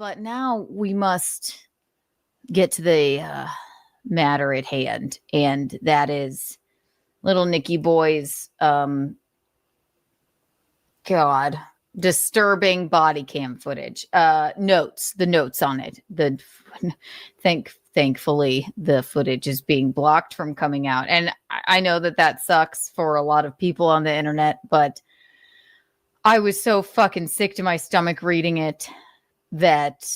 but now we must get to the matter at hand, and that is little Nicky Boy's disturbing body cam footage. The notes on it. Thankfully, the footage is being blocked from coming out, and I know that sucks for a lot of people on the internet, but I was so fucking sick to my stomach reading it that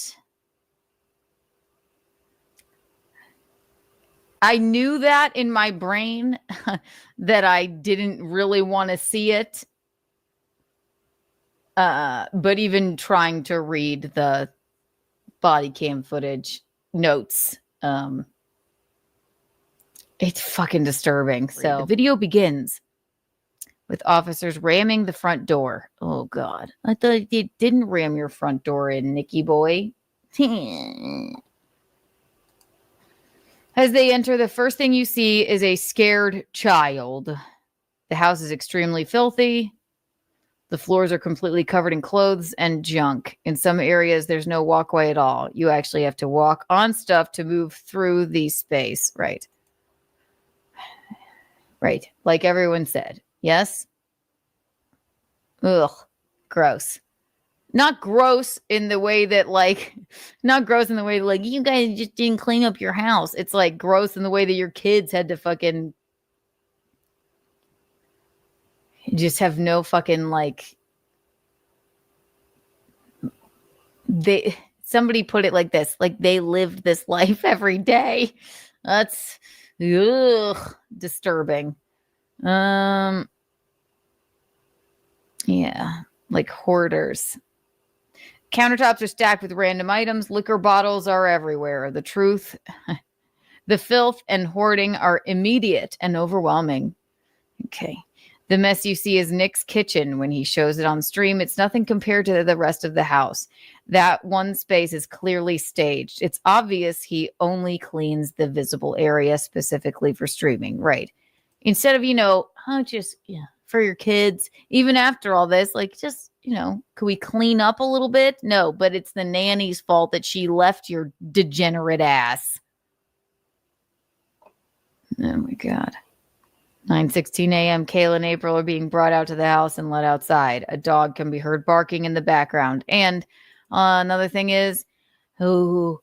I knew that in my brain that I didn't really want to see it. But even trying to read the body cam footage notes, it's fucking disturbing. So the video begins with officers ramming the front door. Oh, God. I thought you didn't ram your front door in, Nicky Boy. As they enter, the first thing you see is a scared child. The house is extremely filthy. The floors are completely covered in clothes and junk. In some areas, there's no walkway at all. You actually have to walk on stuff to move through the space. Right. Right. Like everyone said. Yes? Ugh. Gross. Not gross in the way that, like, you guys just didn't clean up your house. It's like gross in the way that your kids had to fucking just have no fucking, like, somebody put it like this, like they lived this life every day. That's disturbing. Yeah, like hoarders. Countertops are stacked with random items. Liquor bottles are everywhere. The truth, the filth and hoarding are immediate and overwhelming. Okay. The mess you see is Nick's kitchen when he shows it on stream. It's nothing compared to the rest of the house. That one space is clearly staged. It's obvious he only cleans the visible area specifically for streaming. Right. Instead of, for your kids, even after all this, like, just, could we clean up a little bit? No, but it's the nanny's fault that she left your degenerate ass. Oh my God. 9:16 a.m. Kayla and April are being brought out to the house and let outside. A dog can be heard barking in the background. And another thing is, you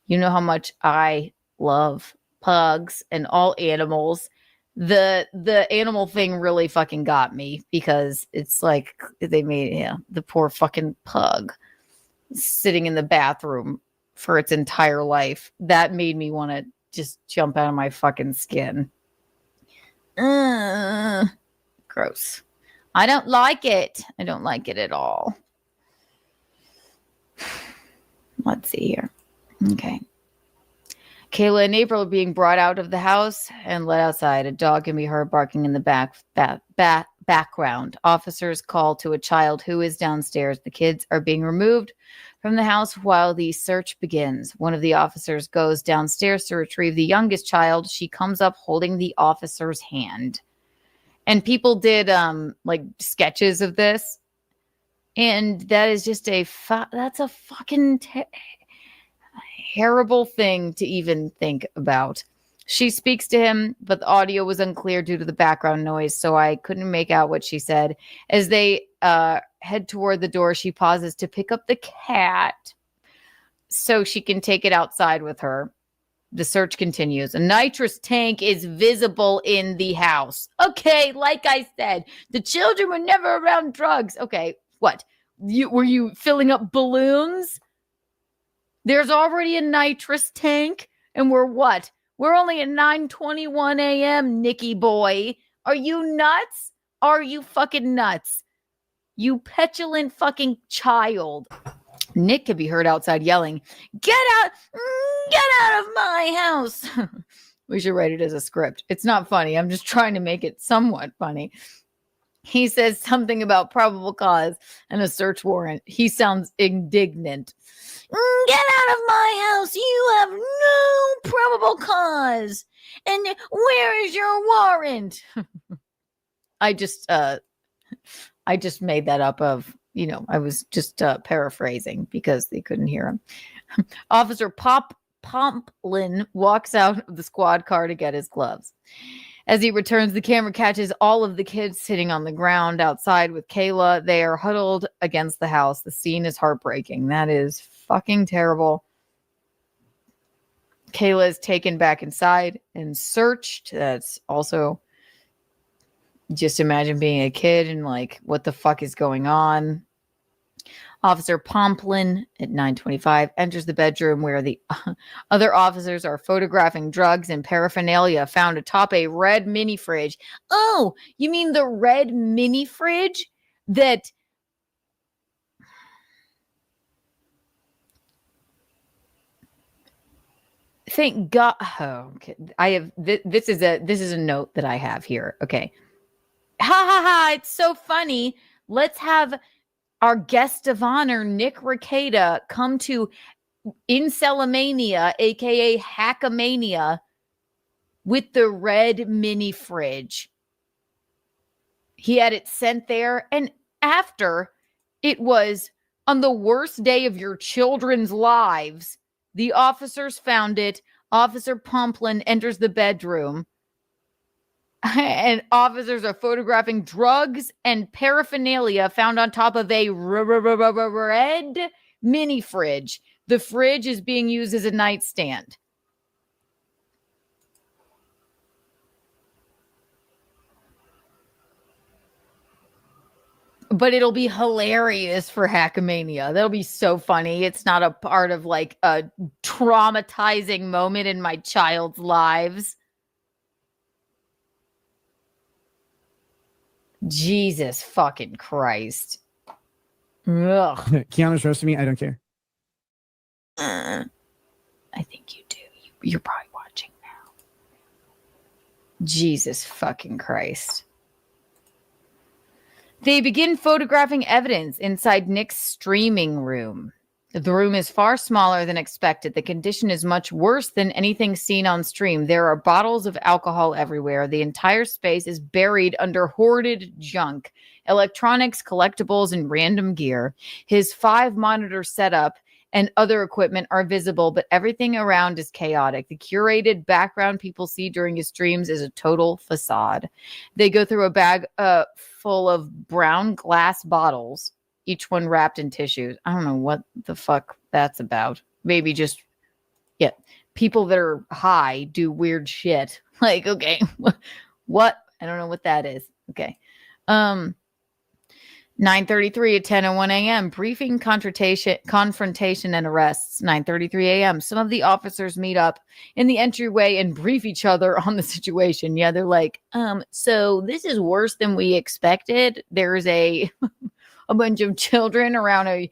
know how much I love pugs and all animals. The animal thing really fucking got me because it's like they made the poor fucking pug sitting in the bathroom for its entire life. That made me want to just jump out of my fucking skin. Gross. I don't like it. I don't like it at all. Let's see here. Okay. Kayla and April are being brought out of the house and let outside. A dog can be heard barking in the background. Officers call to a child who is downstairs. The kids are being removed from the house while the search begins. One of the officers goes downstairs to retrieve the youngest child. She comes up holding the officer's hand. And people did like sketches of this. And that is just that's a fucking terrible thing to even think about. She speaks to him, but the audio was unclear due to the background noise, so I couldn't make out what she said. As they head toward the door, she pauses to pick up the cat so she can take it outside with her. The search continues. A nitrous tank is visible in the house. Okay, like I said, the children were never around drugs. Okay, what? Were you filling up balloons? There's already a nitrous tank, and we're what? We're only at 9:21 a.m., Nicky Boy. Are you nuts? Are you fucking nuts? You petulant fucking child. Nick can be heard outside yelling, Get out of my house. We should write it as a script. It's not funny. I'm just trying to make it somewhat funny. He says something about probable cause and a search warrant. He sounds indignant. Get out of my house. You have no probable cause. And where is your warrant? I just made that up of, I was just paraphrasing because they couldn't hear him. Officer Pomplin walks out of the squad car to get his gloves. As he returns, the camera catches all of the kids sitting on the ground outside with Kayla. They are huddled against the house. The scene is heartbreaking. That is fucking terrible. Kayla is taken back inside and searched. That's also, just imagine being a kid and like, what the fuck is going on? Officer Pomplin at 9:25 enters the bedroom where the other officers are photographing drugs and paraphernalia found atop a red mini fridge. Oh, you mean the red mini fridge that thank God. Oh, okay. I have this is a note that I have here. Okay. Ha ha ha, it's so funny. Let's have our guest of honor, Nick Rekieta, come to Incelamania, aka Hackamania, with the red mini fridge. He had it sent there, and after it was on the worst day of your children's lives, the officers found it. Officer Pomplin enters the bedroom, and officers are photographing drugs and paraphernalia found on top of a red mini fridge. The fridge is being used as a nightstand. But it'll be hilarious for Hackamania. That'll be so funny. It's not a part of like a traumatizing moment in my child's lives. Jesus fucking Christ. Ugh. Keanu's roasting me. I don't care. I think you do. You're probably watching now. Jesus fucking Christ. They begin photographing evidence inside Nick's streaming room. The room is far smaller than expected. The condition is much worse than anything seen on stream. There are bottles of alcohol everywhere. The entire space is buried under hoarded junk, electronics, collectibles, and random gear. His 5-monitor setup and other equipment are visible, but everything around is chaotic. The curated background people see during his streams is a total facade. They go through a bag full of brown glass bottles, each one wrapped in tissues. I don't know what the fuck that's about. Maybe just, yeah, people that are high do weird shit. Like, okay, what? I don't know what that is. Okay. 9:33 at 10:01 a.m. Briefing, confrontation, and arrests. 9:33 a.m. Some of the officers meet up in the entryway and brief each other on the situation. Yeah, they're like, so this is worse than we expected. There's a bunch of children around an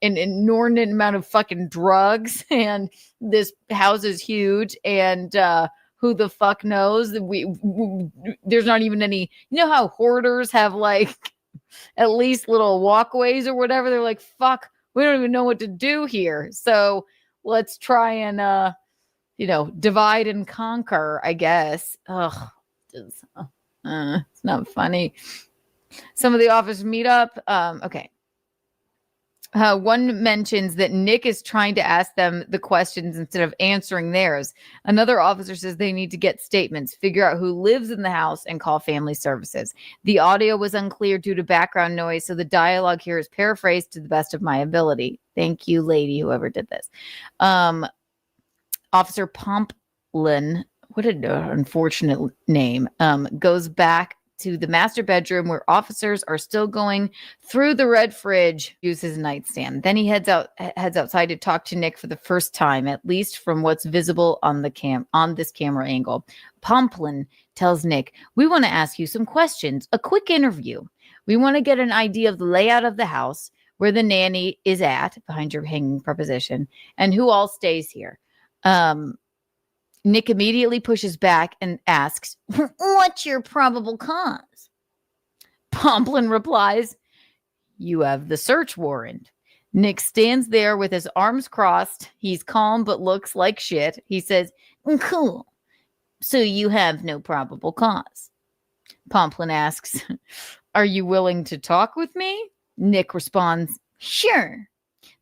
inordinate amount of fucking drugs, and this house is huge, and who the fuck knows? There's not even any. You know how hoarders have like at least little walkways or whatever. They're like, fuck, we don't even know what to do here. So let's try and, divide and conquer, I guess. Ugh, it's not funny. Some of the officers meet up. Okay. One mentions that Nick is trying to ask them the questions instead of answering theirs. Another officer says they need to get statements, figure out who lives in the house, and call family services. The audio was unclear due to background noise, so the dialogue here is paraphrased to the best of my ability. Thank you, lady, whoever did this. Officer Pomplin, what an unfortunate name, goes back to the master bedroom where officers are still going through the red fridge, uses nightstand. Then he heads outside to talk to Nick for the first time, at least from what's visible on the on this camera angle. Pomplin tells Nick, "We want to ask you some questions, a quick interview. We want to get an idea of the layout of the house, where the nanny is at, behind your hanging preposition, and who all stays here." Nick immediately pushes back and asks, "What's your probable cause?" Pomplin replies, "You have the search warrant." Nick stands there with his arms crossed. He's calm but looks like shit. He says, "Cool. So you have no probable cause." Pomplin asks, "Are you willing to talk with me?" Nick responds, sure.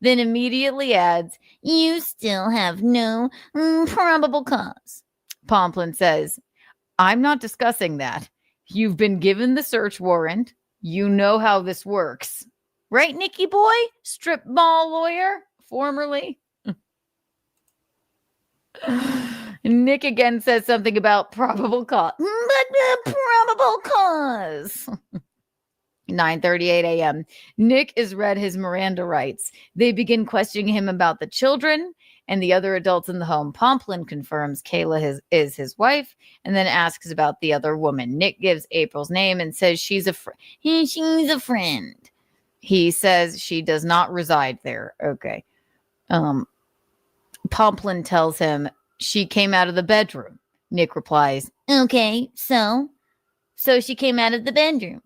Then immediately adds, you still have no probable cause. Pomplin says, I'm not discussing that. You've been given the search warrant. You know how this works. Right, Nicky boy? Strip mall lawyer, formerly. Nick again says something about probable cause. But probable cause. 9:38 a.m. Nick is read his Miranda rights. They begin questioning him about the children and the other adults in the home. Pomplin confirms Kayla is his wife and then asks about the other woman. Nick gives April's name and says she's a friend. He says she does not reside there. Okay. Pomplin tells him she came out of the bedroom. Nick replies, okay, so she came out of the bedroom.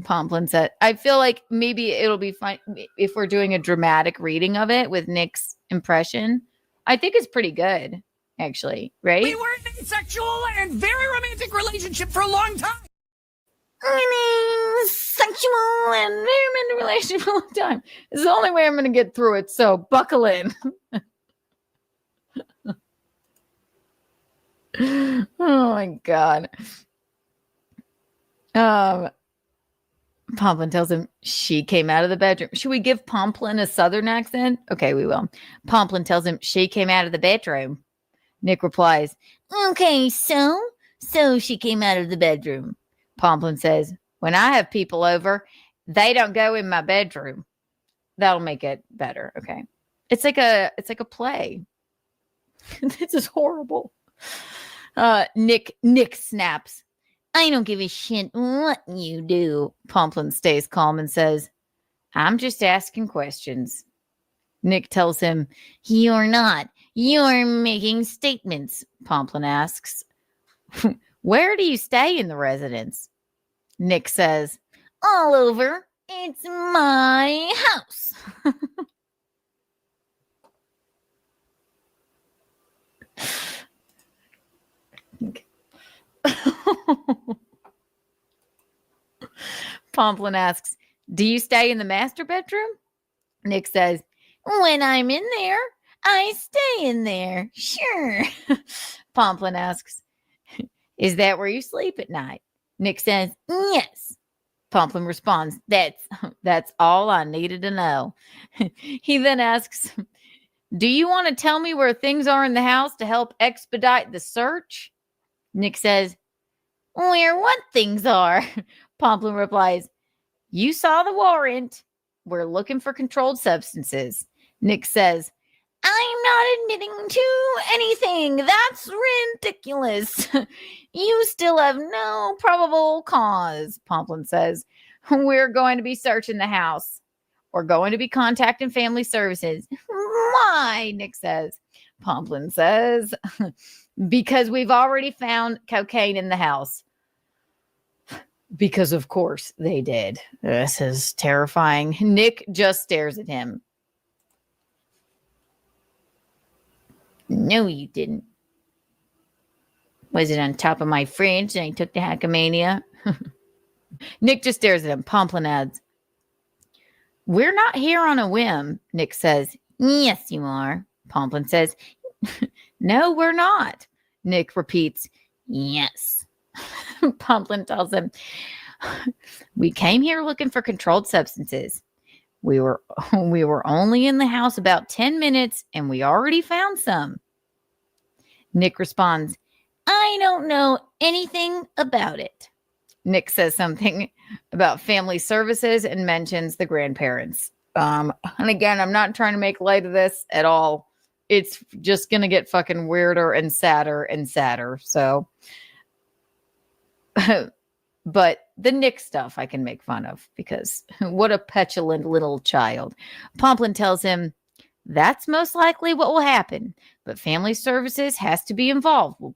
Pomplin said, I feel like maybe it'll be fine if we're doing a dramatic reading of it with Nick's impression. I think it's pretty good, actually, right? We were in a sexual and very romantic relationship for a long time. Sexual and very romantic relationship for a long time. It's the only way I'm going to get through it, so buckle in. Oh my God. Pomplin tells him she came out of the bedroom. Should we give Pomplin a southern accent? Okay, we will. Pomplin tells him she came out of the bedroom. Nick replies, okay, so she came out of the bedroom. Pomplin says, when I have people over, they don't go in my bedroom. That'll make it better. Okay. It's like a play. This is horrible. Nick snaps. I don't give a shit what you do. Pomplin stays calm and says, I'm just asking questions. Nick tells him, you're not. You're making statements. Pomplin asks, where do you stay in the residence? Nick says, all over. It's my house. Pomplin asks, do you stay in the master bedroom? Nick says, when I'm in there, I stay in there. Sure. Pomplin asks, is that where you sleep at night? Nick says, yes. Pomplin responds, that's all I needed to know. He then asks, do you want to tell me where things are in the house to help expedite the search? Nick says, where what things are? Pomplin replies, you saw the warrant. We're looking for controlled substances. Nick says, I'm not admitting to anything. That's ridiculous. You still have no probable cause, Pomplin says. We're going to be searching the house. We're going to be contacting family services. Why? Nick says. Pomplin says, because we've already found cocaine in the house. Because, of course, they did. This is terrifying. Nick just stares at him. No, you didn't. Was it on top of my fridge and I took the Hackamania? Nick just stares at him. Pomplin adds, we're not here on a whim. Nick says, yes, you are. Pomplin says, no, we're not. Nick repeats, yes. Pomplin tells him, we came here looking for controlled substances. We were only in the house about 10 minutes and we already found some. Nick responds, I don't know anything about it. Nick says something about family services and mentions the grandparents. And again, I'm not trying to make light of this at all. It's just going to get fucking weirder and sadder. So, but the Nick stuff I can make fun of because what a petulant little child. Pomplin tells him, that's most likely what will happen, but family services has to be involved. We'll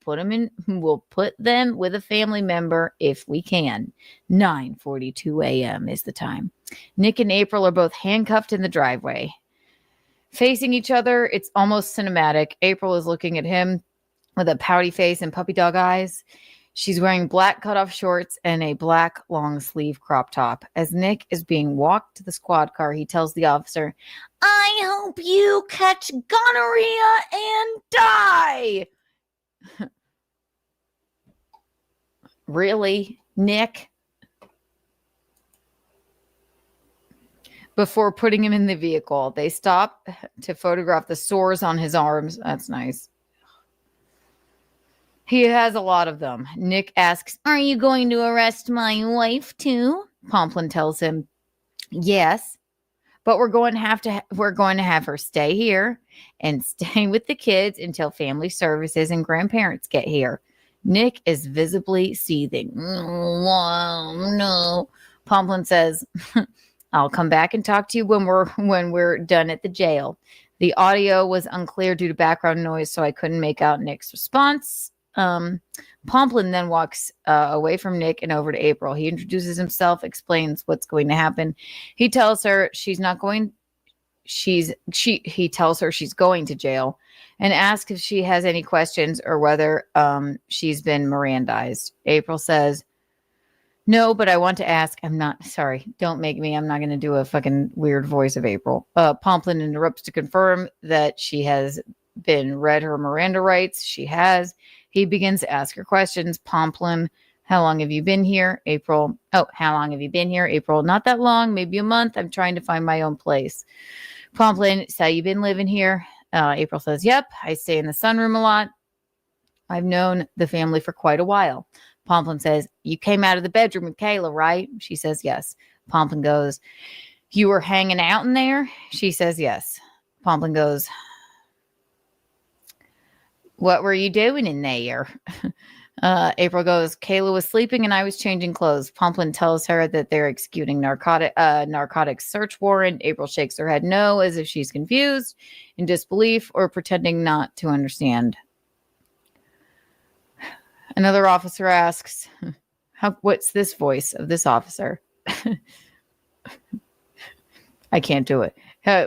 put them with a family member if we can. 9:42 a.m. is the time. Nick and April are both handcuffed in the driveway. Facing each other, it's almost cinematic. April is looking at him with a pouty face and puppy dog eyes. She's wearing black cutoff shorts and a black long sleeve crop top. As Nick is being walked to the squad car, he tells the officer, "I hope you catch gonorrhea and die." Really, Nick? Before putting him in the vehicle, they stop to photograph the sores on his arms. That's nice. He has a lot of them. Nick asks, "Are you going to arrest my wife too?" Pomplin tells him, "Yes, but we're going to have her stay here and stay with the kids until family services and grandparents get here." Nick is visibly seething. No. Pomplin says, "I'll come back and talk to you when we're done at the jail." The audio was unclear due to background noise, so I couldn't make out Nick's response. Pomplin then walks away from Nick and over to April. He introduces himself, explains what's going to happen. He tells her he tells her she's going to jail and asks if she has any questions or whether she's been Mirandized. April says, "No, but I want to ask." I'm not sorry. Don't make me. I'm not going to do a fucking weird voice of April. Pomplin interrupts to confirm that she has been read her Miranda rights. She has. He begins to ask her questions. Pomplin, "How long have you been here?" April, "Oh, how long have you been here?" April, "Not that long, maybe a month. I'm trying to find my own place." Pomplin, "So you been living here?" April says, "Yep, I stay in the sunroom a lot. I've known the family for quite a while." Pomplin says, "You came out of the bedroom with Kayla, right?" She says, "Yes." Pomplin goes, "You were hanging out in there?" She says, "Yes." Pomplin goes, "What were you doing in there?" April goes, "Kayla was sleeping and I was changing clothes." Pomplin tells her that they're executing narcotics search warrant. April shakes her head no, as if she's confused, in disbelief, or pretending not to understand. Another officer asks, what's this voice of this officer? I can't do it.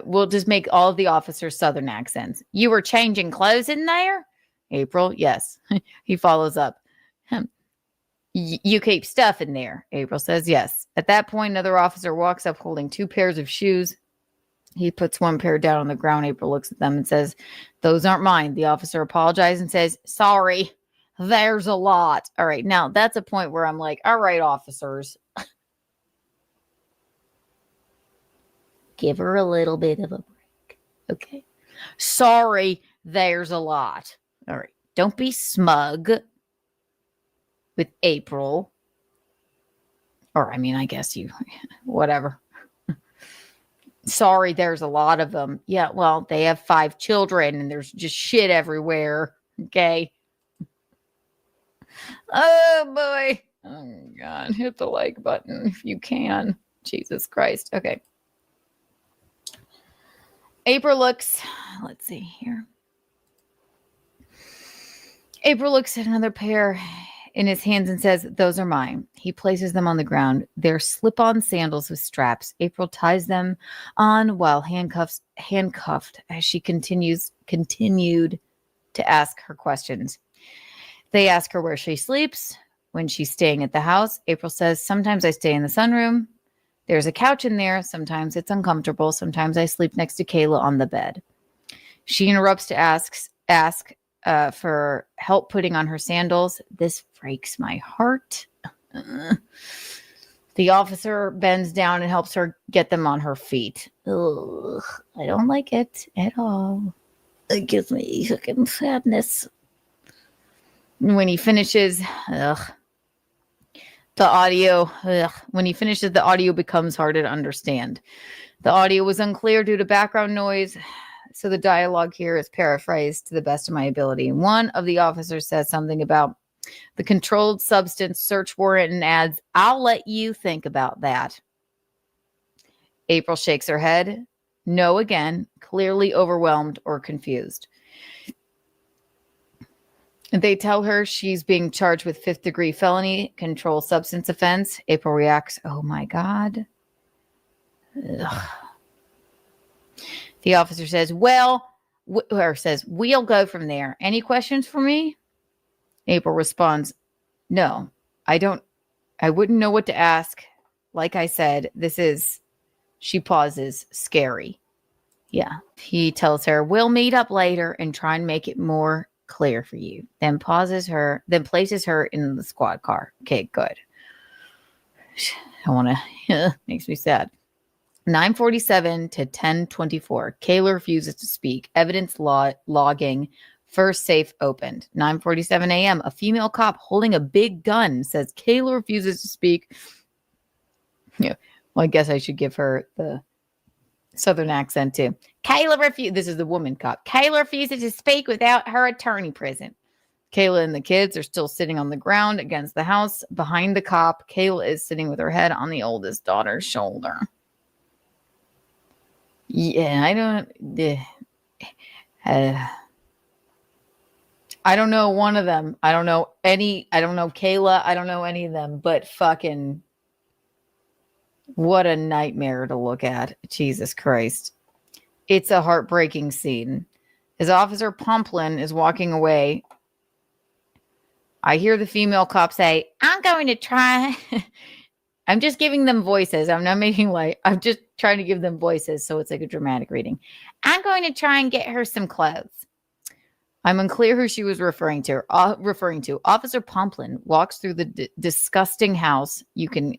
We'll just make all of the officers Southern accents. "You were changing clothes in there?" April, "Yes." He follows up. "You keep stuff in there?" April says, "Yes." At that point, another officer walks up holding 2 pairs of shoes. He puts one pair down on the ground. April looks at them and says, "Those aren't mine." The officer apologizes and says, "Sorry, there's a lot." All right. Now that's a point where I'm like, all right, officers, give her a little bit of a break. Okay. "Sorry, there's a lot." All right. Don't be smug with April. Or, I mean, I guess whatever. "Sorry, there's a lot of them." Yeah, well, they have 5 children and there's just shit everywhere. Okay. Oh, boy. Oh, God. Hit the like button if you can. Jesus Christ. Okay. April looks, let's see here. April looks at another pair in his hands and says, "Those are mine." He places them on the ground. They're slip-on sandals with straps. April ties them on while handcuffed as she continued to ask her questions. They ask her where she sleeps when she's staying at the house. April says, "Sometimes I stay in the sunroom. There's a couch in there. Sometimes it's uncomfortable. Sometimes I sleep next to Kayla on the bed." She interrupts to ask for help putting on her sandals. This breaks my heart. The officer bends down and helps her get them on her feet. Ugh, I don't like it at all. It gives me fucking sadness. When he finishes, the audio becomes harder to understand. The audio was unclear due to background noise, so the dialogue here is paraphrased to the best of my ability. One of the officers says something about the controlled substance search warrant and adds, "I'll let you think about that." April shakes her head no again, clearly overwhelmed or confused. They tell her she's being charged with 5th-degree felony, controlled substance offense. April reacts, "Oh my God." Ugh. The officer says, "We'll go from there. Any questions for me?" April responds, No, I don't. I wouldn't know what to ask. Like I said, she pauses, scary. Yeah. He tells her, we'll meet up later and try and make it more clear for you. Then places her in the squad car. Okay, good. I want to, makes me sad. 9:47 to 10:24. Kayla refuses to speak. Evidence logging. First safe opened. 9:47 a.m. A female cop holding a big gun says Kayla refuses to speak. Yeah. Well, I guess I should give her the Southern accent too. This is the woman cop. Kayla refuses to speak without her attorney present. Kayla and the kids are still sitting on the ground against the house. Behind the cop, Kayla is sitting with her head on the oldest daughter's shoulder. Yeah, I don't know one of them. I don't know Kayla. I don't know any of them, but fucking what a nightmare to look at. Jesus Christ. It's a heartbreaking scene. As Officer Pomplin is walking away, I hear the female cop say, I'm going to try. I'm just giving them voices. I'm not making I'm just trying to give them voices. So it's like a dramatic reading. I'm going to try and get her some clothes. I'm unclear who she was referring to. Officer Pomplin walks through the disgusting house. You can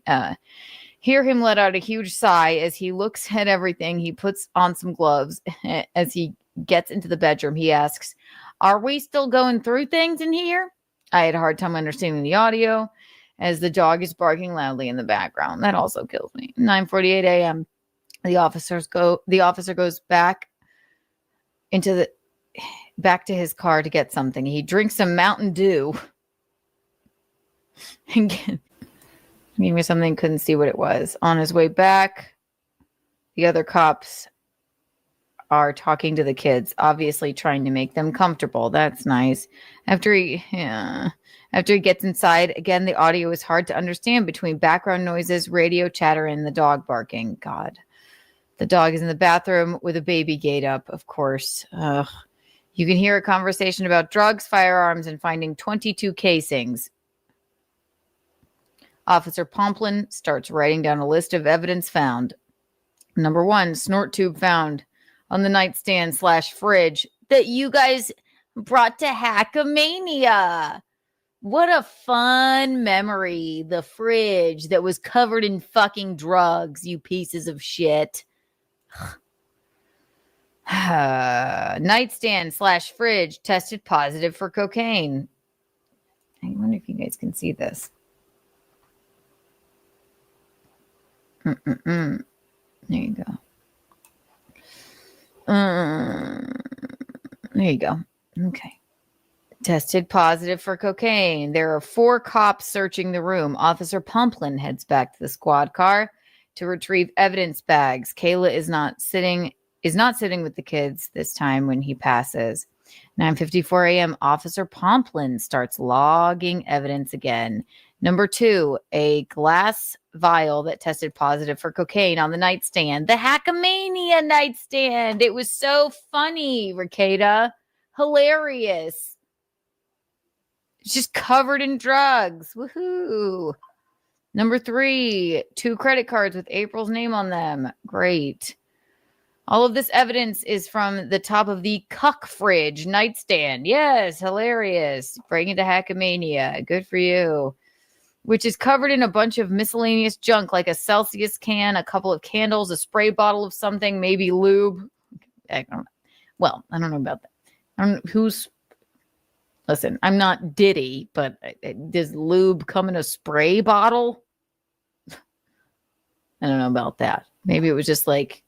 hear him let out a huge sigh as he looks at everything. He puts on some gloves. As he gets into the bedroom, he asks, are we still going through things in here? I had a hard time understanding the audio as the dog is barking loudly in the background. That also kills me. 9:48 a.m. The officer goes back to his car to get something. He drinks some Mountain Dew. And gave me something, couldn't see what it was. On his way back, the other cops are talking to the kids, obviously trying to make them comfortable. That's nice. After he gets inside, again, the audio is hard to understand between background noises, radio chatter, and the dog barking. God. The dog is in the bathroom with a baby gate up, of course. Ugh. You can hear a conversation about drugs, firearms, and finding 22 casings. Officer Pomplin starts writing down a list of evidence found. Number 1, snort tube found on the nightstand / fridge that you guys brought to Hackamania. What a fun memory. The fridge that was covered in fucking drugs, you pieces of shit. Nightstand / fridge tested positive for cocaine. I wonder if you guys can see this. There you go. There you go. Okay. Tested positive for cocaine. There are 4 cops searching the room. Officer Pomplin heads back to the squad car to retrieve evidence bags. Kayla is not sitting with the kids this time when he passes. 9:54 a.m. Officer Pomplin starts logging evidence again. Number 2, a glass vial that tested positive for cocaine on the nightstand. The Hackamania nightstand. It was so funny, Rekieta. Hilarious. It's just covered in drugs. Woohoo. Number 3, 2 credit cards with April's name on them. Great. All of this evidence is from the top of the cuck fridge nightstand. Yes, hilarious. Breaking into Hackamania. Good for you. Which is covered in a bunch of miscellaneous junk like a Celsius can, a couple of candles, a spray bottle of something, maybe lube. I don't know about that. Listen, I'm not Diddy, but does lube come in a spray bottle? I don't know about that. Maybe it was just like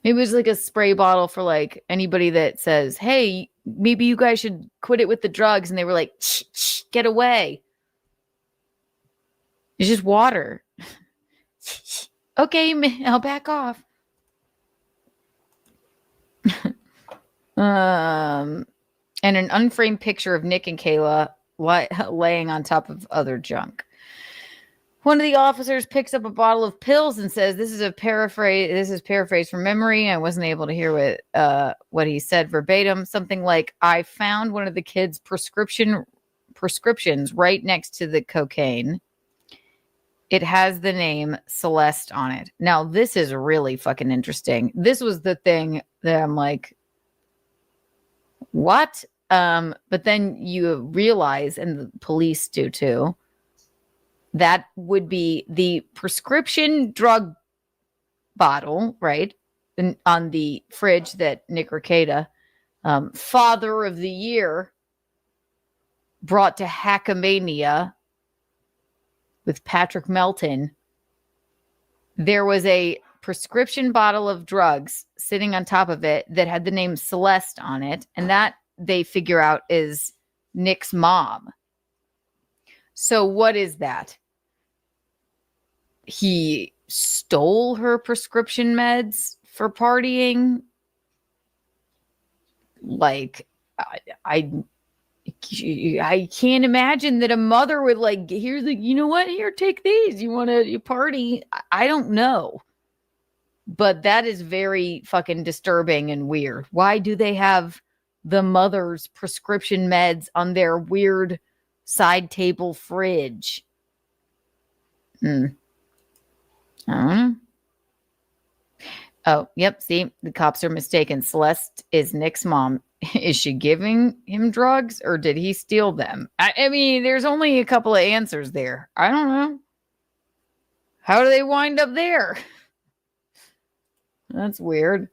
a spray bottle for like anybody that says, hey, maybe you guys should quit it with the drugs. And they were like, shh, get away. It's just water. Okay, I'll back off. And an unframed picture of Nick and Kayla laying on top of other junk. One of the officers picks up a bottle of pills and says, this is paraphrased from memory. I wasn't able to hear what he said verbatim. Something like, I found one of the kids' prescription prescriptions right next to the cocaine. It has the name Celeste on it. Now, this is really fucking interesting. This was the thing that I'm like, what? But then you realize, and the police do too, that would be the prescription drug bottle, right? And on the fridge that Nick Rekieta, Father of the Year, brought to Hackamania with Patrick Melton. There was a prescription bottle of drugs sitting on top of it that had the name Celeste on it, and that they figure out is Nick's mom. So what is that? He stole her prescription meds for partying? Like, I can't imagine that a mother would like, here's the, you know what? Here, take these. You want to party? I don't know. But that is very fucking disturbing and weird. Why do they have the mother's prescription meds on their weird side table fridge? Oh, yep. See, the cops are mistaken. Celeste is Nick's mom. Is she giving him drugs or did he steal them? I mean, there's only a couple of answers there. I don't know. How do they wind up there? That's weird.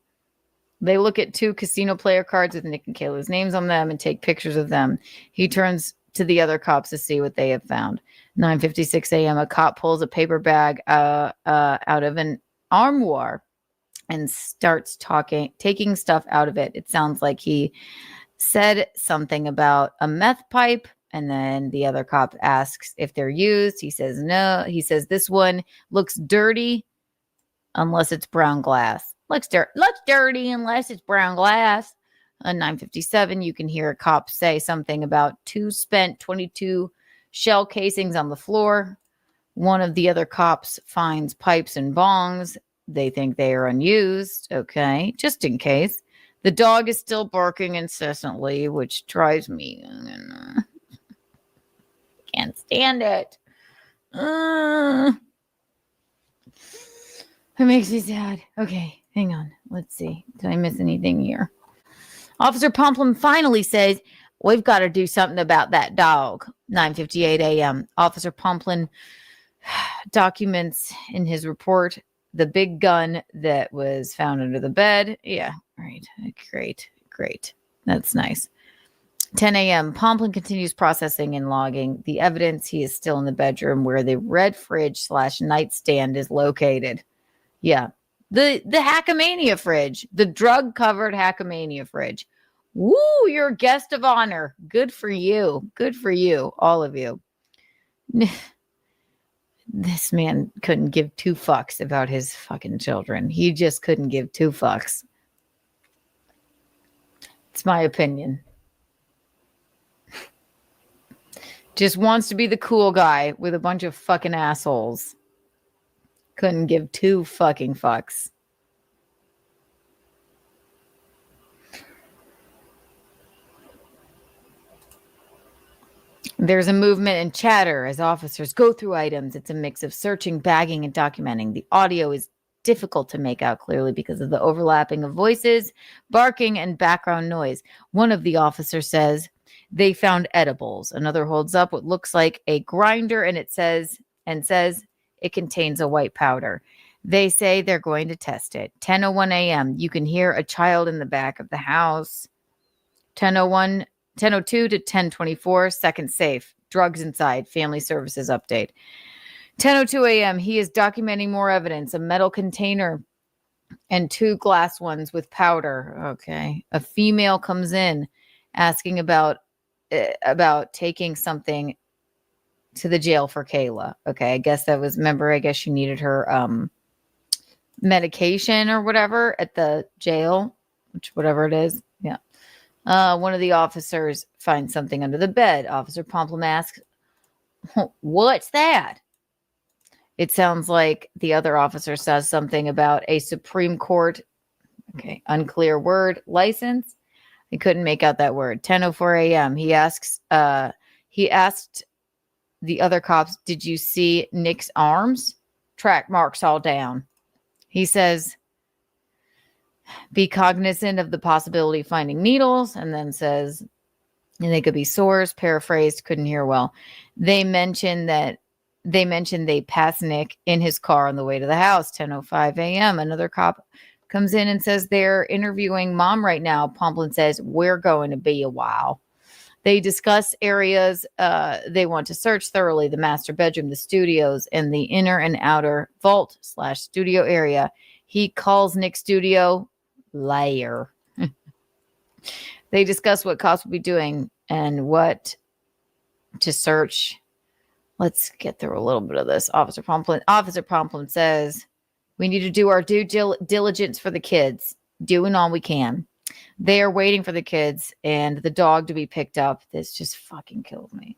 They look at 2 casino player cards with Nick and Kayla's names on them and take pictures of them. He turns to the other cops to see what they have found. 9:56 a.m. A cop pulls a paper bag out of an armoire and starts taking stuff out of it. It sounds like he said something about a meth pipe, and then the other cop asks if they're used. He says no. He says this one looks dirty unless it's brown glass. Looks dirty unless it's brown glass. On 9:57, you can hear a cop say something about 2 spent 22 shell casings on the floor. One of the other cops finds pipes and bongs. They think they are unused. Okay, just in case. The dog is still barking incessantly, which drives me. Can't stand it. It makes me sad. Okay, hang on. Let's see. Did I miss anything here? Officer Pomplin finally says, we've got to do something about that dog. 9:58 a.m. Officer Pomplin documents in his report the big gun that was found under the bed. Yeah, right. Great. That's nice. 10 a.m. Pomplin continues processing and logging the evidence. He is still in the bedroom where the red fridge / nightstand is located. Yeah. The Hackamania fridge, the drug-covered Hackamania fridge. Woo, you're a guest of honor. Good for you. Good for you, all of you. This man couldn't give 2 fucks about his fucking children. He just couldn't give 2 fucks. It's my opinion. Just wants to be the cool guy with a bunch of fucking assholes. Couldn't give 2 fucking fucks. There's a movement and chatter as officers go through items. It's a mix of searching, bagging, and documenting. The audio is difficult to make out clearly because of the overlapping of voices, barking, and background noise. One of the officers says they found edibles. Another holds up what looks like a grinder and says it contains a white powder. They say they're going to test it. 10:01 a.m. You can hear a child in the back of the house. 10:02 to 10:24, second safe. Drugs inside. Family services update. 10:02 a.m. He is documenting more evidence. A metal container and 2 glass ones with powder. Okay. A female comes in asking about taking something to the jail for Kayla. Okay. I guess that was, remember, I guess she needed her medication or whatever at the jail, which whatever it is. Yeah. One of the officers finds something under the bed. Officer Pomplin asks, what's that? It sounds like the other officer says something about a Supreme Court, okay, unclear word, license. He couldn't make out that word. 10:04 a.m. He asks, He asked the other cops, "Did you see Nick's arms? Track marks all down." He says, "Be cognizant of the possibility of finding needles," and then says, "And they could be sores." Paraphrased, couldn't hear well. They mentioned they passed Nick in his car on the way to the house, 10:05 a.m. Another cop comes in and says they're interviewing mom right now. Pomplin says, "We're going to be a while." They discuss areas they want to search thoroughly: the master bedroom, the studios, and the inner and outer vault/studio area. He calls Nick's studio lair. They discuss what cops will be doing and what to search. Let's get through a little bit of this. Officer Pomplin says, "We need to do our due diligence for the kids, doing all we can." They are waiting for the kids and the dog to be picked up. This just fucking killed me.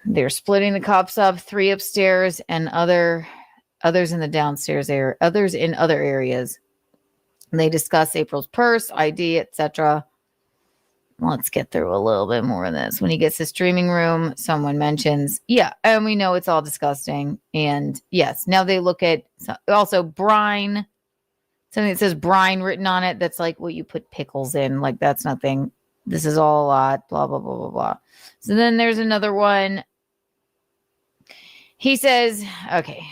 They're splitting the cops up, 3 upstairs and others in the downstairs area, others in other areas. They discuss April's purse, ID, etc. Let's get through a little bit more of this. When he gets to the streaming room, someone mentions, yeah, and we know it's all disgusting. And yes, now they look at also brine, something that says brine written on it. That's like what you put pickles in. Like, that's nothing. This is all a lot, blah, blah, blah, blah, blah. So then there's another one. He says, okay,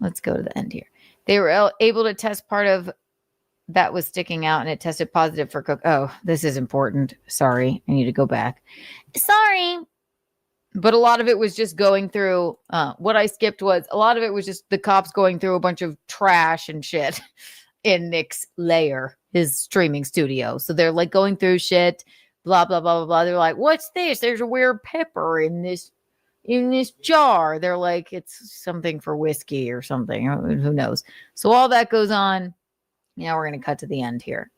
let's go to the end here. They were able to test part of that was sticking out, and it tested positive for coke. Oh, this is important. Sorry, I need to go back. Sorry. But a lot of it was just going through, what I skipped was, a lot of it was just the cops going through a bunch of trash and shit in Nick's lair, his streaming studio. So they're like going through shit, blah, blah, blah, blah, blah. They're like, what's this? There's a weird pepper in this jar. They're like, it's something for whiskey or something. Who knows? So all that goes on. Now we're going to cut to the end here.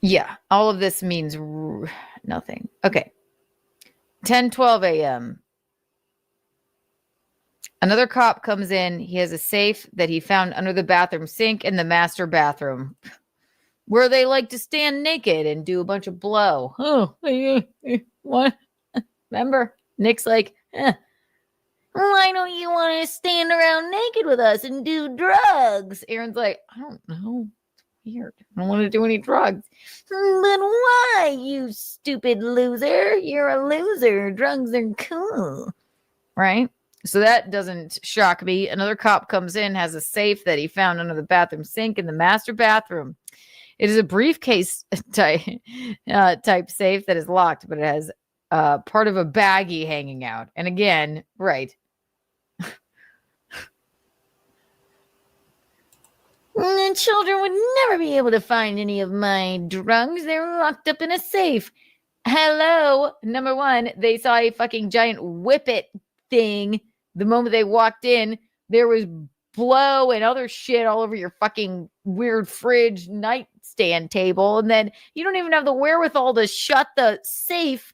Yeah, all of this means nothing. Okay. 10:12 a.m. Another cop comes in. He has a safe that he found under the bathroom sink in the master bathroom, where they like to stand naked and do a bunch of blow. Oh, what? Remember? Nick's like, why don't you want to stand around naked with us and do drugs? Aaron's like, I don't know. It's weird. I don't want to do any drugs. But why, you stupid loser? You're a loser. Drugs are cool. Right? So that doesn't shock me. Another cop comes in, has a safe that he found under the bathroom sink in the master bathroom. It is a briefcase type safe that is locked, but it has part of a baggie hanging out. And again, right. The children would never be able to find any of my drugs. They're locked up in a safe. Hello. Number one, they saw a fucking giant whippet thing. The moment they walked in, there was blow and other shit all over your fucking weird fridge nightstand table. And then you don't even have the wherewithal to shut the safe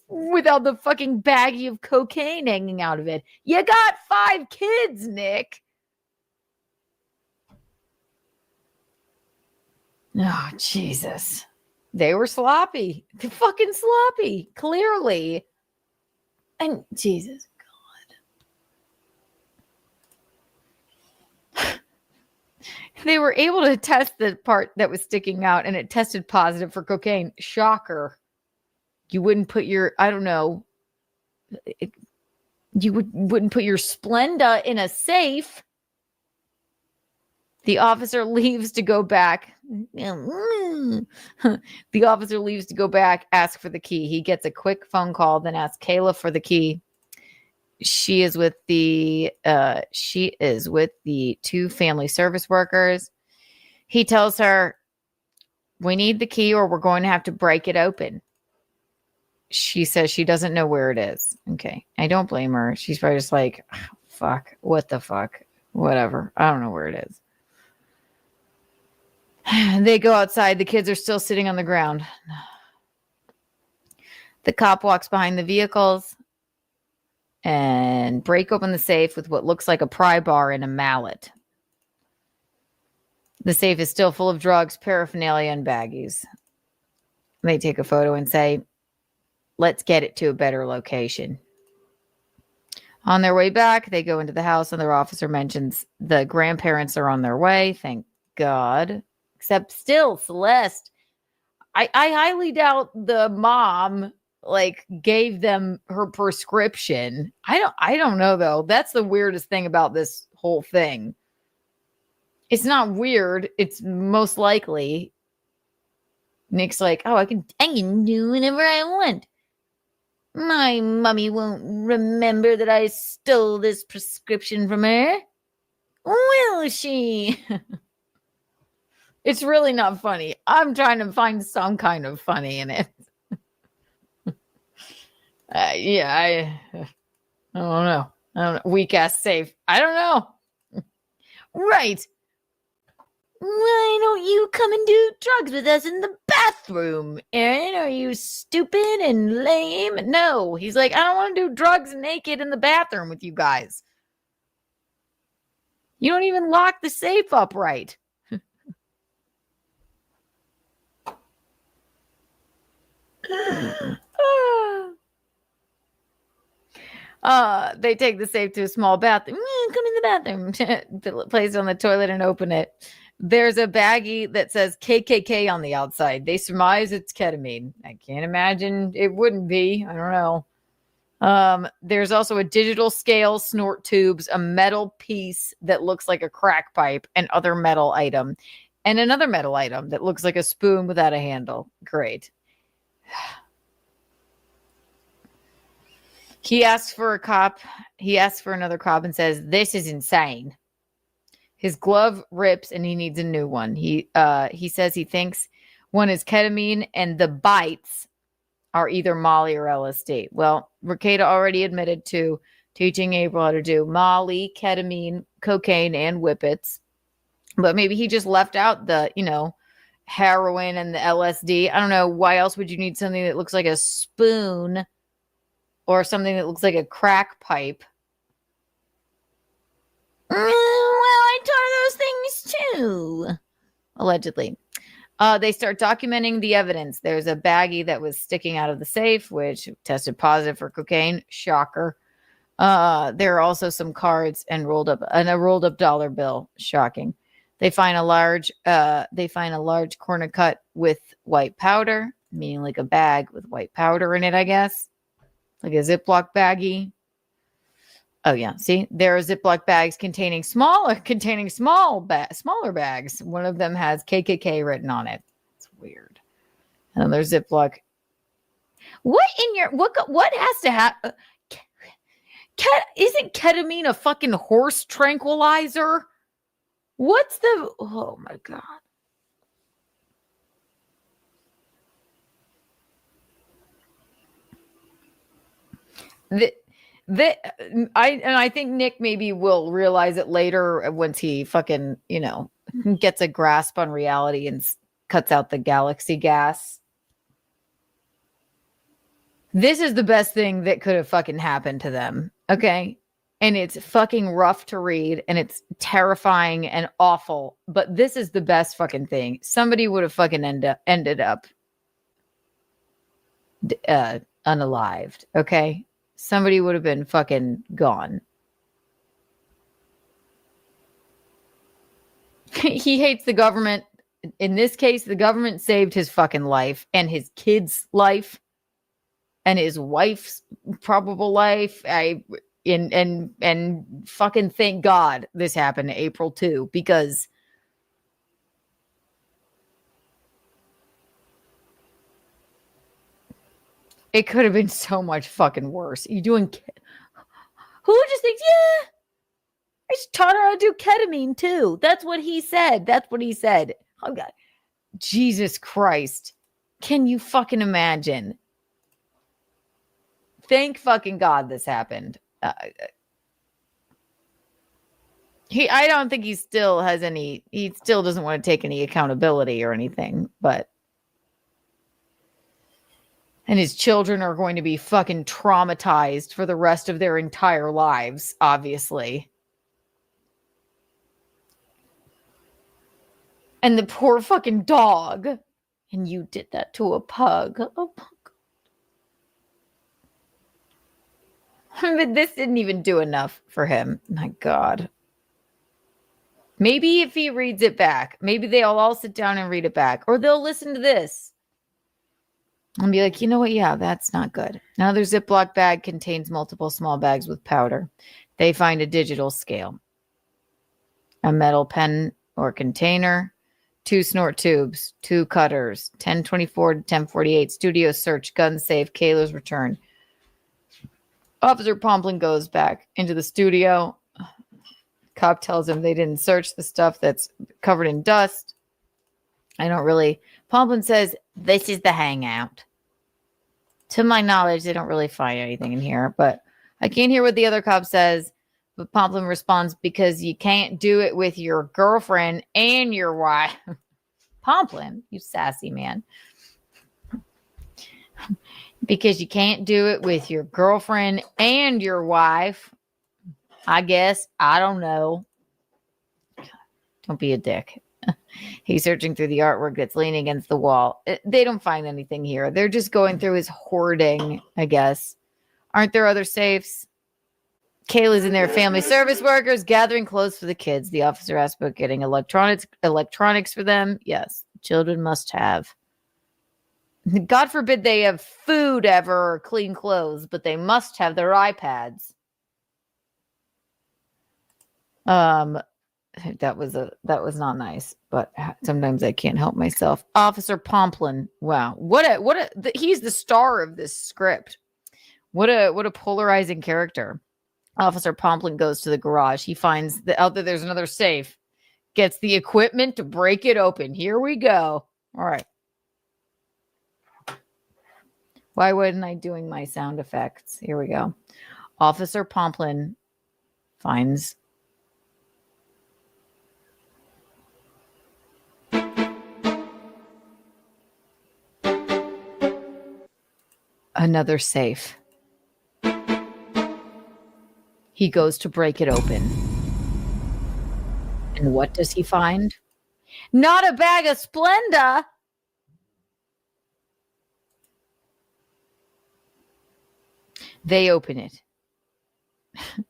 without the fucking baggie of cocaine hanging out of it. You got 5 kids, Nick. Oh, Jesus. They were sloppy. They're fucking sloppy, clearly. And Jesus God. They were able to test the part that was sticking out, and it tested positive for cocaine. Shocker. You wouldn't put your, I don't know, wouldn't put your Splenda in a safe. The officer leaves to go back. The officer leaves to go back, ask for the key. He gets a quick phone call, then asks Kayla for the key. She is with the 2 family service workers. He tells her, we need the key or we're going to have to break it open. She says she doesn't know where it is. Okay. I don't blame her. She's probably just like, oh, fuck, what the fuck? Whatever. I don't know where it is. They go outside. The kids are still sitting on the ground. The cop walks behind the vehicles and break open the safe with what looks like a pry bar and a mallet. The safe is still full of drugs, paraphernalia, and baggies. They take a photo and say, let's get it to a better location. On their way back, they go into the house and their officer mentions the grandparents are on their way. Thank God. Except still, Celeste, I highly doubt the mom gave them her prescription. I don't know though. That's the weirdest thing about this whole thing. It's not weird. It's most likely Nick's like, oh, I can do whatever I want. My mommy won't remember that I stole this prescription from her. Will she? It's really not funny. I'm trying to find some kind of funny in it. I don't know. Weak ass safe. I don't know. Right. Why don't you come and do drugs with us in the bathroom, Aaron? Are you stupid and lame? No. He's like, I don't want to do drugs naked in the bathroom with you guys. You don't even lock the safe up right. They take the safe to a small bathroom. Come in the bathroom. Place it on the toilet and open it. There's a baggie that says KKK on the outside. They surmise it's ketamine. I can't imagine it wouldn't be. I don't know. There's also a digital scale, snort tubes, a metal piece that looks like a crack pipe, and other metal item, and another metal item that looks like a spoon without a handle. Great. He asks for a cop. He asks for another cop and says, "This is insane." His glove rips and he needs a new one. He says he thinks one is ketamine and the bites are either Molly or LSD. Well, Rekieta already admitted to teaching April how to do Molly, ketamine, cocaine, and whippets. But maybe he just left out the, heroin and the LSD. I don't know. Why else would you need something that looks like a spoon or something that looks like a crack pipe? Well, I tore those things too. Allegedly. They start documenting the evidence. There's a baggie that was sticking out of the safe, which tested positive for cocaine. Shocker. There are also some cards and a rolled up dollar bill. Shocking. They find a large cornucopia with white powder, meaning like a bag with white powder in it, I guess. Like a Ziploc baggie. Oh yeah, see, there are Ziploc bags containing smaller bags. One of them has KKK written on it. It's weird. And there's Ziploc. What has to happen? Isn't ketamine a fucking horse tranquilizer? What's the? Oh my god. I think Nick maybe will realize it later once he fucking, gets a grasp on reality and cuts out the galaxy gas. This is the best thing that could have fucking happened to them. Okay. And it's fucking rough to read and it's terrifying and awful. But this is the best fucking thing. Somebody would have fucking ended up unalived. Okay. Somebody would have been fucking gone. He hates the government. In this case, the government saved his fucking life and his kid's life and his wife's probable life. And fucking thank God this happened April 2, because it could have been so much fucking worse. You doing? Who just thinks? Yeah, I just taught her how to do ketamine too. That's what he said. Oh God, Jesus Christ! Can you fucking imagine? Thank fucking God this happened. I don't think he still has any. He still doesn't want to take any accountability or anything, but. And his children are going to be fucking traumatized for the rest of their entire lives, obviously. And the poor fucking dog. And you did that to a pug. Oh, but this didn't even do enough for him. My God. Maybe if he reads it back, maybe they'll all sit down and read it back. Or they'll listen to this and be like, you know what? Yeah, that's not good. Another Ziploc bag contains multiple small bags with powder. They find a digital scale, a metal pen or container, 2 snort tubes, 2 cutters, 1024 to 1048, studio search, gun safe, Kayla's return. Officer Pomplin goes back into the studio. Cop tells him they didn't search the stuff that's covered in dust. Pomplin says, this is the hangout. To my knowledge, they don't really find anything in here, but I can't hear what the other cop says. But Pomplin responds, because you can't do it with your girlfriend and your wife. Pomplin, you sassy man. Because you can't do it with your girlfriend and your wife. I guess. I don't know. Don't be a dick. He's searching through the artwork that's leaning against the wall. They don't find anything here. They're just going through his hoarding, I guess. Aren't there other safes? Kayla's in there. Family service workers gathering clothes for the kids. The officer asked about getting electronics for them. Yes, children must have. God forbid they have food ever or clean clothes, but they must have their iPads. That was not nice, but sometimes I can't help myself. Officer Pomplin. Wow. He's the star of this script. What a polarizing character. Officer Pomplin goes to the garage. He finds out that there's another safe. Gets the equipment to break it open. Here we go. All right. Why wasn't I doing my sound effects? Here we go. Officer Pomplin finds another safe. He goes to break it open. And what does he find? Not a bag of Splenda. They open it. I'm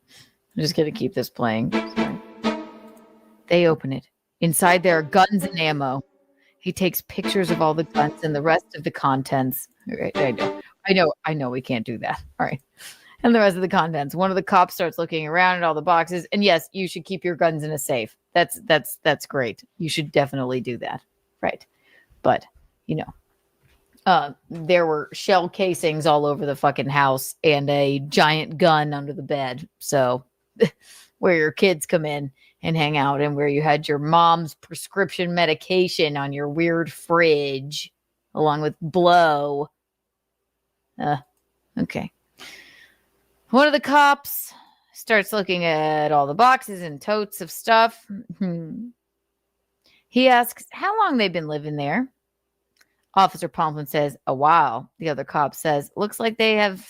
just going to keep this playing. Sorry. They open it. Inside there are guns and ammo. He takes pictures of all the guns and the rest of the contents. Right, I know we can't do that. All right. And the rest of the contents. One of the cops starts looking around at all the boxes. And yes, you should keep your guns in a safe. That's great. You should definitely do that. Right. But, there were shell casings all over the fucking house and a giant gun under the bed. So where your kids come in and hang out and where you had your mom's prescription medication on your weird fridge along with blow. Okay. One of the cops starts looking at all the boxes and totes of stuff. He asks how long they've been living there. Officer Pomplin says, a while. The other cop says, looks like they have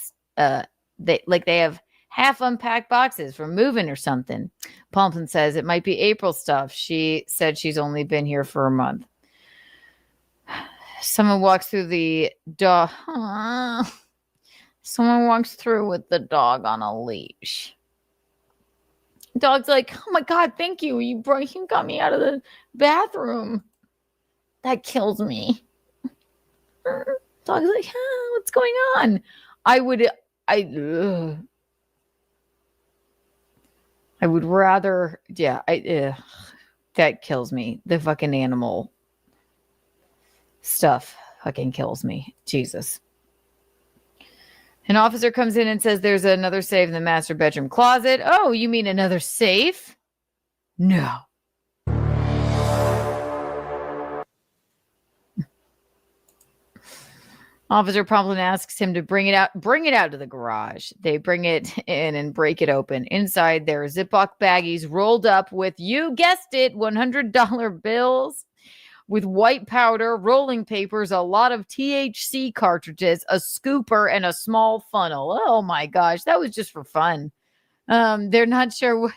half unpacked boxes from moving or something. Pomplin says it might be April stuff. She said she's only been here for a month. Someone walks through the dog. Someone walks through with the dog on a leash. Dog's like, oh my God, thank you. You got me out of the bathroom. That kills me. Dog's like, what's going on? I would rather, that kills me. The fucking animal stuff fucking kills me. Jesus. An officer comes in and says there's another safe in the master bedroom closet. Oh, you mean another safe? No. Officer Pomplin asks him to bring it out to the garage. They bring it in and break it open. Inside, there are Ziploc baggies rolled up with, you guessed it, $100 bills with white powder, rolling papers, a lot of THC cartridges, a scooper, and a small funnel. Oh my gosh, that was just for fun. They're not sure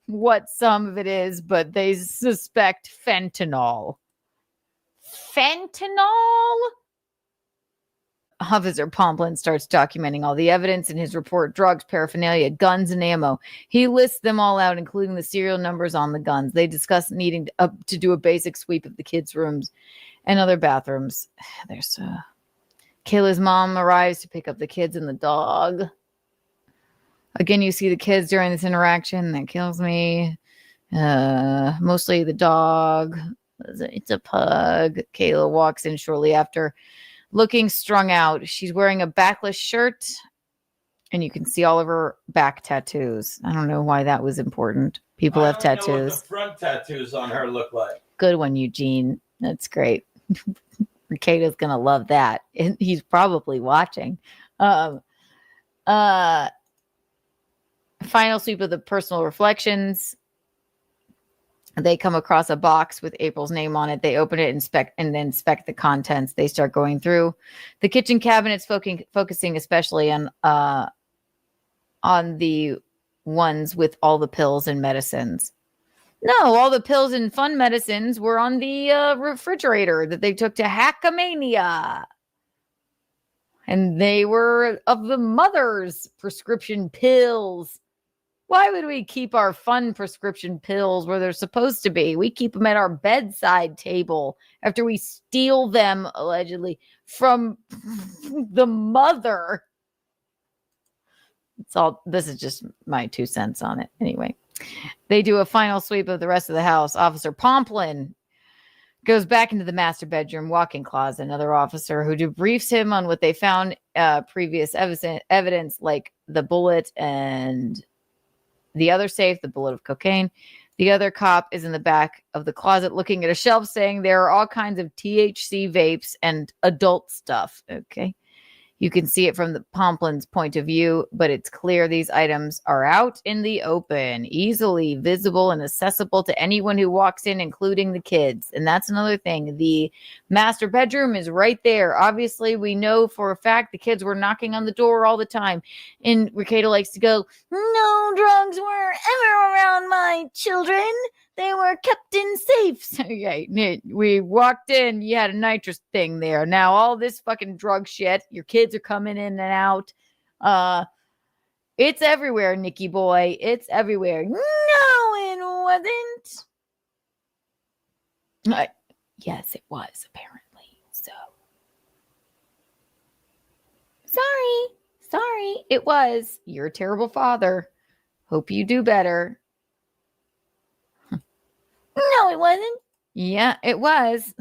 what some of it is, but they suspect fentanyl. fentanyl. Officer Pomplin starts documenting all the evidence in his report: drugs, paraphernalia, guns, and ammo. He lists them all out, including the serial numbers on the guns. They discuss needing to do a basic sweep of the kids' rooms and other bathrooms. There's Kayla's mom arrives to pick up the kids and the dog. Again, you see the kids during this interaction. That kills me. Mostly the dog. It's a pug. Kayla walks in shortly after, looking strung out. She's wearing a backless shirt, and you can see all of her back tattoos. I don't know why that was important. People have tattoos. Know what the front tattoos on her look like. Good one, Eugene. That's great. Rekieta's gonna love that. He's probably watching. Final sweep of the personal reflections. They come across a box with April's name on it. They open it, inspect the contents. They start going through the kitchen cabinets, focusing especially on the ones with all the pills and medicines. No, all the pills and fun medicines were on the refrigerator that they took to Hackamania. And they were of the mother's prescription pills. Why would we keep our fun prescription pills where they're supposed to be? We keep them at our bedside table after we steal them, allegedly, from the mother. This is just my 2 cents on it. Anyway, they do a final sweep of the rest of the house. Officer Pomplin goes back into the master bedroom walk-in closet. Another officer who debriefs him on what they found, previous evidence, like the bullet and the other safe, the bullet of cocaine. The other cop is in the back of the closet looking at a shelf, saying there are all kinds of THC vapes and adult stuff. Okay. You can see it from the Pomplin's point of view, but it's clear these items are out in the open, easily visible and accessible to anyone who walks in, including the kids. And that's another thing. The master bedroom is right there. Obviously, we know for a fact the kids were knocking on the door all the time. And Rekieta likes to go, "No drugs were ever around my children. They were kept in safes." Okay, we walked in, you had a nitrous thing there. Now all this fucking drug shit, your kids are coming in and out. It's everywhere, Nicky boy. It's everywhere. No, it wasn't. Yes, it was, apparently. So. Sorry, it was. You're a terrible father. Hope you do better. No, it wasn't. Yeah, it was.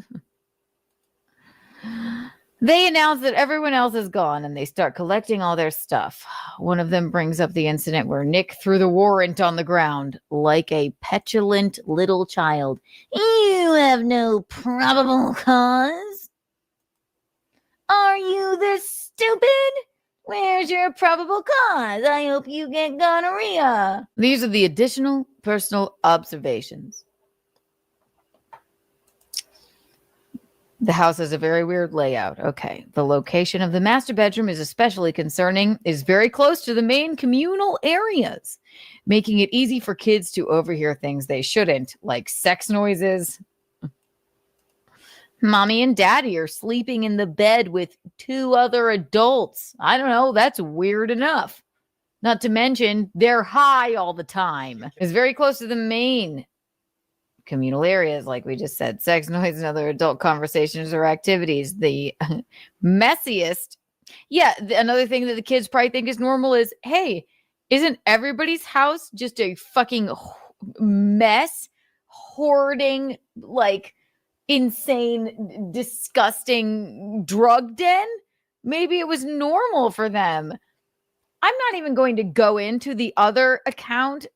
They announce that everyone else is gone and they start collecting all their stuff. One of them brings up the incident where Nick threw the warrant on the ground like a petulant little child. You have no probable cause. Are you this stupid? Where's your probable cause? I hope you get gonorrhea. These are the additional personal observations. The house has a very weird layout. Okay. The location of the master bedroom is especially concerning. Is very close to the main communal areas, making it easy for kids to overhear things they shouldn't, like sex noises. Mommy and daddy are sleeping in the bed with 2 other adults. I don't know. That's weird enough. Not to mention, they're high all the time. It's very close to the main communal areas, like we just said. Sex, noise, and other adult conversations or activities. The messiest. Yeah, another thing that the kids probably think is normal is, hey, isn't everybody's house just a fucking mess? Hoarding, like, insane, disgusting drug den? Maybe it was normal for them. I'm not even going to go into the other account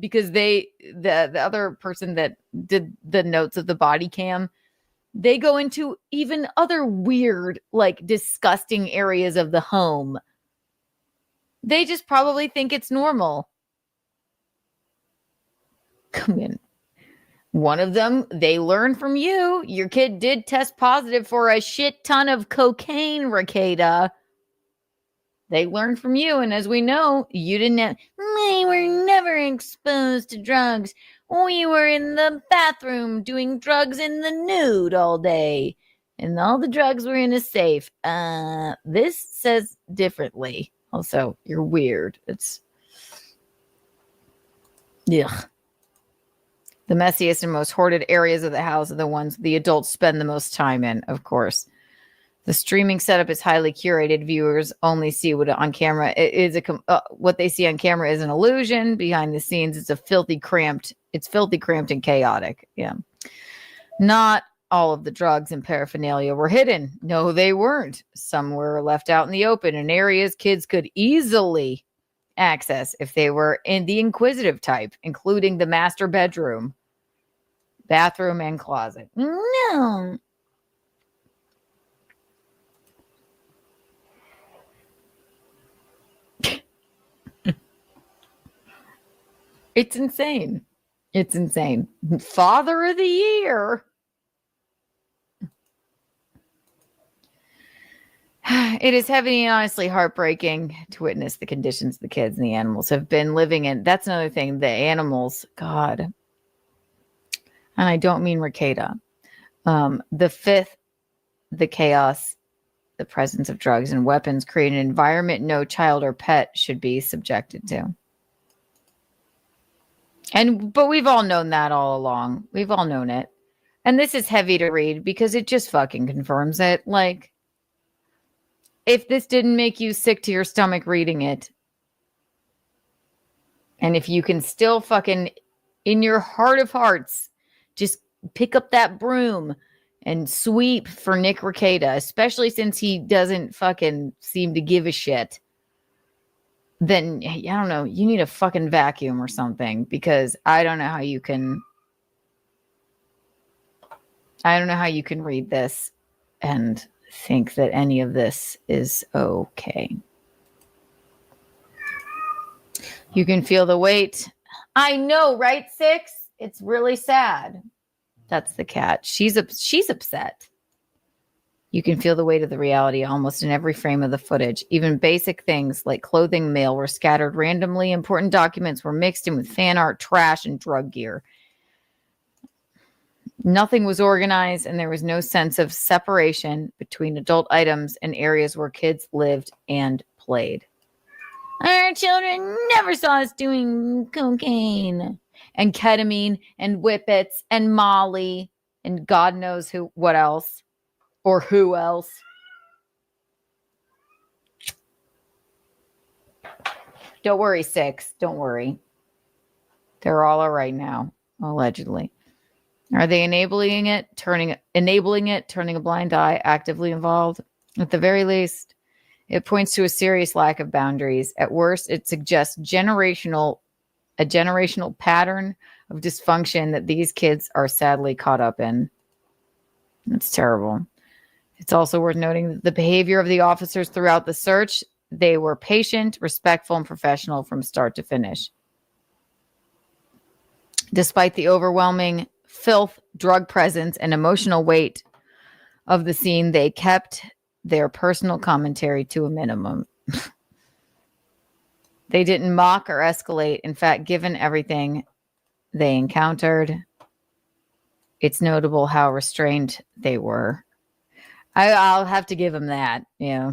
because the other person that did the notes of the body cam, they go into even other weird, like, disgusting areas of the home. They just probably think it's normal. Come in. One of them, they learn from you. Your kid did test positive for a shit ton of cocaine, Rekieta. They learned from you. And as we know, you didn't have, we were never exposed to drugs. We were in the bathroom doing drugs in the nude all day. And all the drugs were in a safe. This says differently. Also, you're weird. It's, ugh. The messiest and most hoarded areas of the house are the ones the adults spend the most time in, of course. The streaming setup is highly curated. Viewers only see what on camera what they see on camera is an illusion. Behind the scenes, it's filthy cramped and chaotic. Yeah. Not all of the drugs and paraphernalia were hidden. No, they weren't. Some were left out in the open in areas kids could easily access if they were in the inquisitive type, including the master bedroom, bathroom, and closet. No. It's insane. It's insane. Father of the Year. It is heavy and honestly heartbreaking to witness the conditions the kids and the animals have been living in. That's another thing. The animals, God. And I don't mean Rekieta. The fifth, the chaos, the presence of drugs and weapons create an environment no child or pet should be subjected to. But we've all known that all along. We've all known it. And this is heavy to read because it just fucking confirms it. Like, if this didn't make you sick to your stomach reading it, and if you can still fucking, in your heart of hearts, just pick up that broom and sweep for Nick Rekieta, especially since he doesn't fucking seem to give a shit, then I don't know, you need a fucking vacuum or something, because I don't know how you can read this and think that any of this is okay. You can feel the weight. I know, right, Six? It's really sad. That's the cat. She's upset. You can feel the weight of the reality almost in every frame of the footage. Even basic things like clothing mail were scattered randomly. Important documents were mixed in with fan art, trash, and drug gear. Nothing was organized, and there was no sense of separation between adult items and areas where kids lived and played. Our children never saw us doing cocaine and ketamine and whippets and Molly and God knows what else. Or who else? Don't worry, Six. Don't worry. They're all right now, allegedly. Are they enabling it, turning a blind eye, actively involved? At the very least, it points to a serious lack of boundaries. At worst, it suggests a generational pattern of dysfunction that these kids are sadly caught up in. That's terrible. It's also worth noting that the behavior of the officers throughout the search, they were patient, respectful, and professional from start to finish. Despite the overwhelming filth, drug presence, and emotional weight of the scene, they kept their personal commentary to a minimum. They didn't mock or escalate. In fact, given everything they encountered, it's notable how restrained they were. I'll have to give him that. Yeah.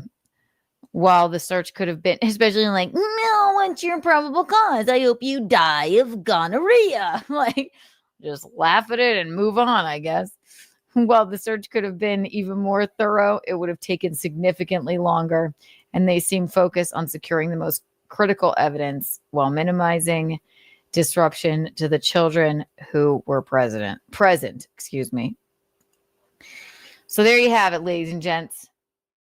While the search could have been, especially like, no, what's your probable cause? I hope you die of gonorrhea. Like, just laugh at it and move on, I guess. While the search could have been even more thorough, it would have taken significantly longer. And they seem focused on securing the most critical evidence while minimizing disruption to the children who were present. So there you have it, ladies and gents.